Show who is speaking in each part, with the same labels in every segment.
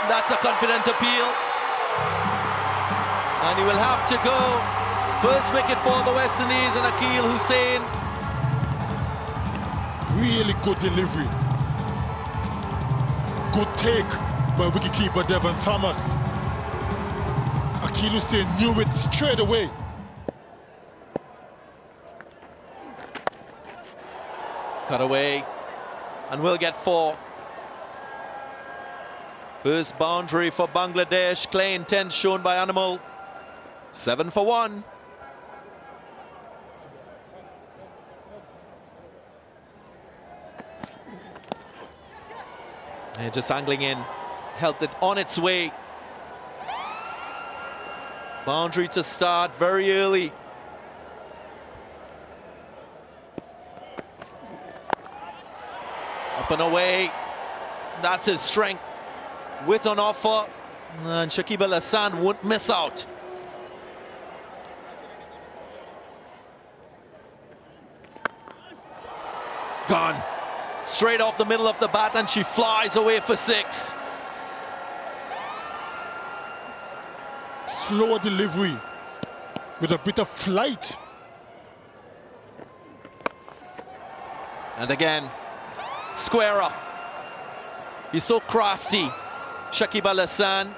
Speaker 1: That's a confident appeal. And he will have to go. First wicket for the West Indies and Akeal Hussain.
Speaker 2: Really good delivery. Good take by wicketkeeper Devon Thomas. Akeal Hussain knew it straight away.
Speaker 1: Cut away, and we'll get 4. First boundary for Bangladesh. Clear intent shown by Animal. 7 for 1. And just angling in, helped it on its way. Boundary to start very early. Up and away. That's his strength. Wit on offer. And Shakib Al-Hassan won't miss out. Gone. Straight off the middle of the bat, and she flies away for 6.
Speaker 2: Slow delivery with a bit of flight.
Speaker 1: And again, square up. He's so crafty, Shakib Al-Hassan.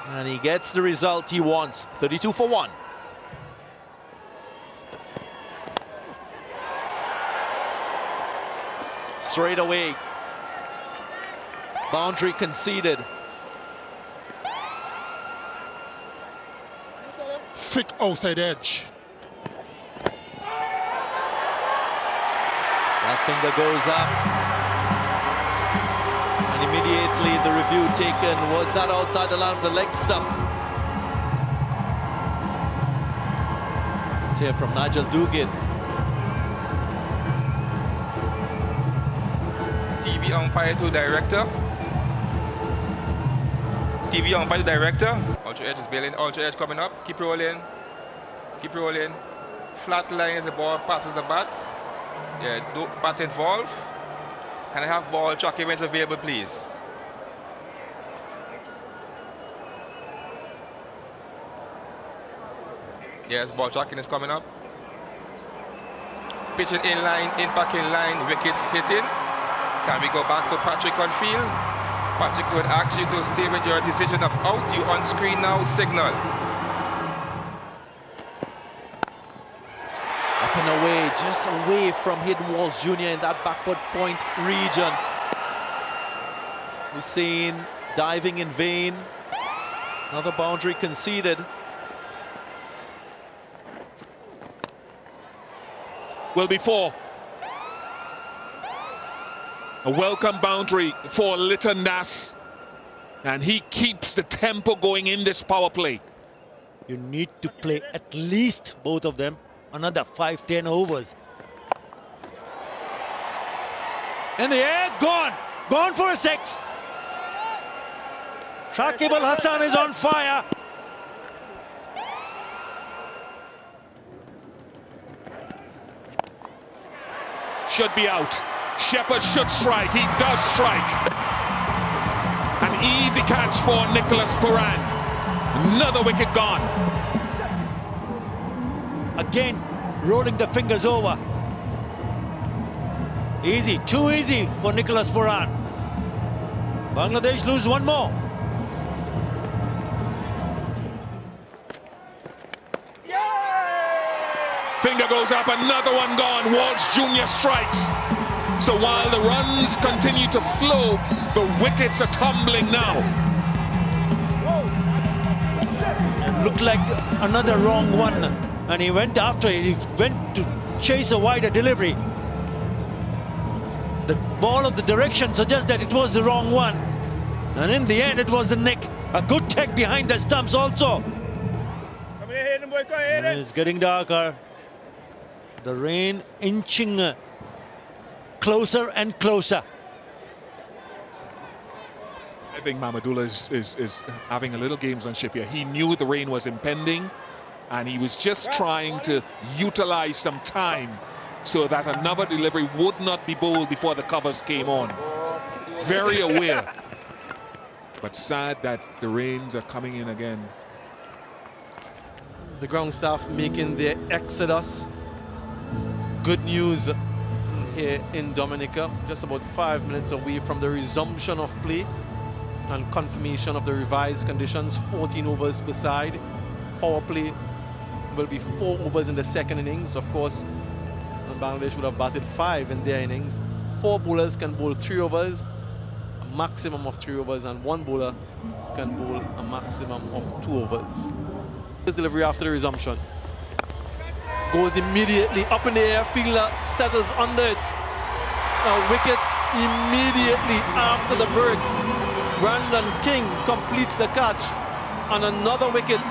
Speaker 1: And he gets the result he wants, 32 for 1. Straight away. Boundary conceded.
Speaker 2: Thick outside edge.
Speaker 1: That finger goes up. And immediately the review taken. Was that outside the line of the leg stump? Let's hear from Nigel Duguid.
Speaker 3: TV umpire to director. TV umpire to director. Ultra edge is bailing. Ultra edge coming up. Keep rolling. Keep rolling. Flat line as the ball passes the bat. Yeah, no bat involved. Can I have ball tracking when it's available, please? Yes, ball tracking is coming up. Pitching in line, impact in line, wickets hitting. Can we go back to Patrick on field? Patrick would ask you to stay with your decision of out. You on screen now, signal.
Speaker 1: Up and away, just away from Hidden Walls Jr. in that backward point region. Hussain diving in vain. Another boundary conceded.
Speaker 4: Will be 4. A welcome boundary for Litton Das, and he keeps the tempo going in this power play.
Speaker 5: You need to play at least both of them another 5-10 overs. In the air, gone for a 6. Shakib Al-Hassan is on fire.
Speaker 4: Should be out. Shepherd should strike. He does strike. An easy catch for Nicholas Puran. Another wicket gone.
Speaker 5: Again, rolling the fingers over. Easy, too easy for Nicholas Puran. Bangladesh lose 1 more.
Speaker 4: Finger goes up, another one gone. Walsh Jr. strikes. So while the runs continue to flow, the wickets are tumbling now.
Speaker 5: It looked like another wrong one, and he went after it. He went to chase a wider delivery. The ball of the direction suggests that it was the wrong one, and in the end it was the nick. A good tech behind the stumps also. It's getting darker. The rain inching closer and closer.
Speaker 4: I think Mahmudullah is having a little gamesmanship here. He knew the rain was impending, and he was just trying to utilize some time so that another delivery would not be bowled before the covers came on. Very aware. But sad that the rains are coming in again.
Speaker 6: The ground staff making their exodus. Good news here in Dominica, just about 5 minutes away from the resumption of play and confirmation of the revised conditions. 14 overs per side. Power play will be 4 overs in the second innings. Of course, Bangladesh would have batted 5 in their innings. 4 bowlers can bowl 3 overs, a maximum of 3 overs, and 1 bowler can bowl a maximum of 2 overs. This delivery after the resumption goes immediately up in the air. Fielder settles under it. A wicket immediately after the break. Brandon King completes the catch, and another wicket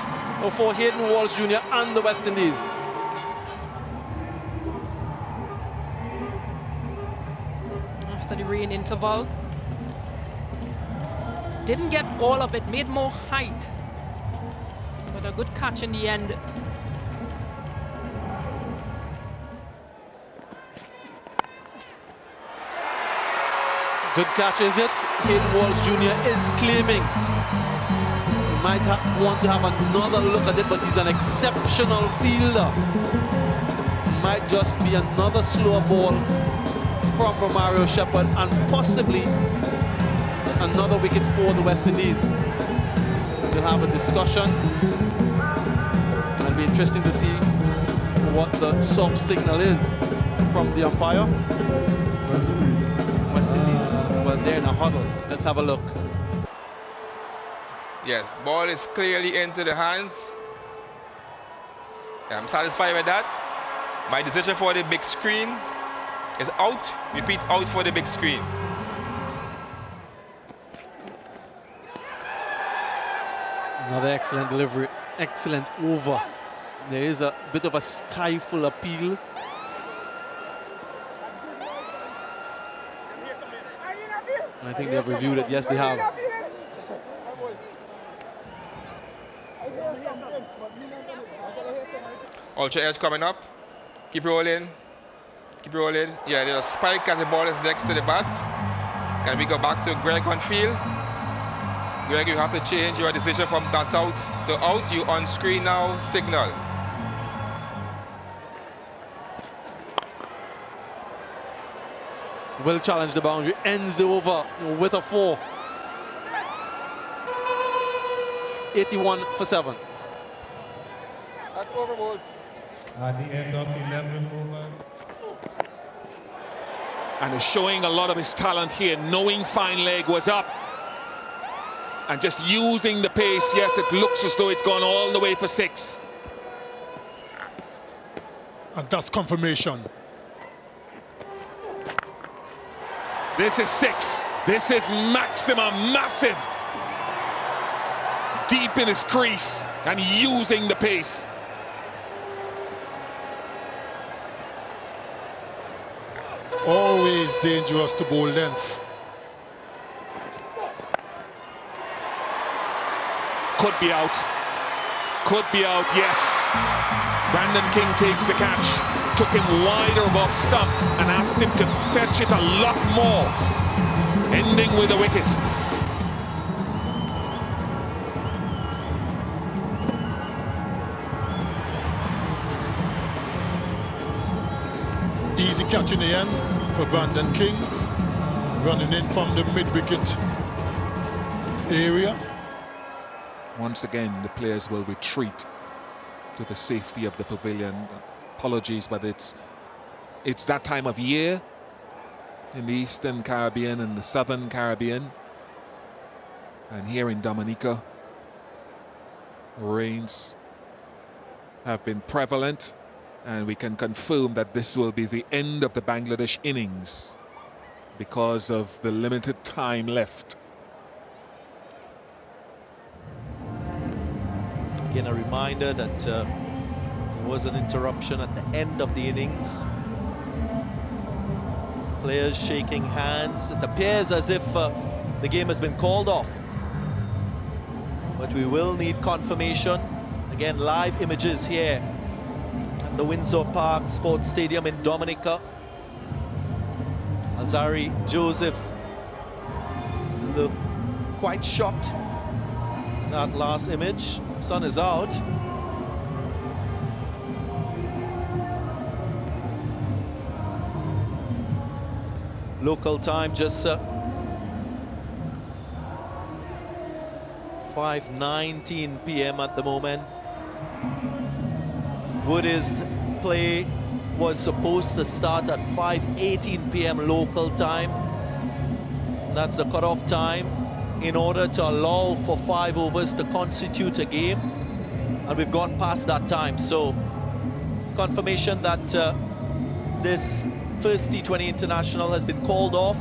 Speaker 6: for Hayden Walsh Jr. and the West Indies.
Speaker 7: After the rain interval, didn't get all of it, made more height, but a good catch in the end.
Speaker 6: Good catch, is it? Hayden Walsh Jr. is claiming. He might want to have another look at it, but he's an exceptional fielder. Might just be another slower ball from Romario Shepherd, and possibly another wicket for the West Indies. We'll have a discussion. It'll be interesting to see what the soft signal is from the umpire. West Indies, well, they're in a huddle. Let's have a look.
Speaker 3: Yes, ball is clearly into the hands. I'm satisfied with that. My decision for the big screen is out. Repeat, out for the big screen.
Speaker 6: Another excellent delivery, excellent over. There is a bit of a stifle appeal. I think they've reviewed it. Yes, they have.
Speaker 3: Ultra edge coming up. Keep rolling. Keep rolling. Yeah, there's a spike as the ball is next to the bat. Can we go back to Greg on field? Greg, you have to change your decision from that out to out. You on screen now, signal.
Speaker 6: Will challenge the boundary, ends the over with a 4. 81 for 7.
Speaker 3: That's overboard.
Speaker 8: At the end of 11 overs.
Speaker 4: And is showing a lot of his talent here, knowing fine leg was up. And just using the pace. Yes, it looks as though it's gone all the way for 6.
Speaker 2: And that's confirmation.
Speaker 4: This is 6. This is maximum, massive. Deep in his crease and using the pace.
Speaker 2: Always dangerous to bowl length.
Speaker 4: Could be out. Could be out, yes. Brandon King takes the catch. Took him wider of off stump and asked him to fetch it a lot more. Ending with a wicket.
Speaker 2: Easy catch in the end for Brandon King. Running in from the mid-wicket area.
Speaker 4: Once again, the players will retreat to the safety of the pavilion. Apologies, but it's that time of year in the Eastern Caribbean and the Southern Caribbean. And here in Dominica, rains have been prevalent, and we can confirm that this will be the end of the Bangladesh innings because of the limited time left.
Speaker 1: Again, a reminder that there was an interruption at the end of the innings. Players shaking hands. It appears as if the game has been called off. But we will need confirmation. Again, live images here at the Windsor Park Sports Stadium in Dominica. Azari Joseph looked quite shocked. That last image, sun is out. Local time just 5:19 p.m. at the moment. Windies play was supposed to start at 5:18 p.m. local time. That's the cutoff time in order to allow for 5 overs to constitute a game, and we've gone past that time. So confirmation that this first T20 international has been called off.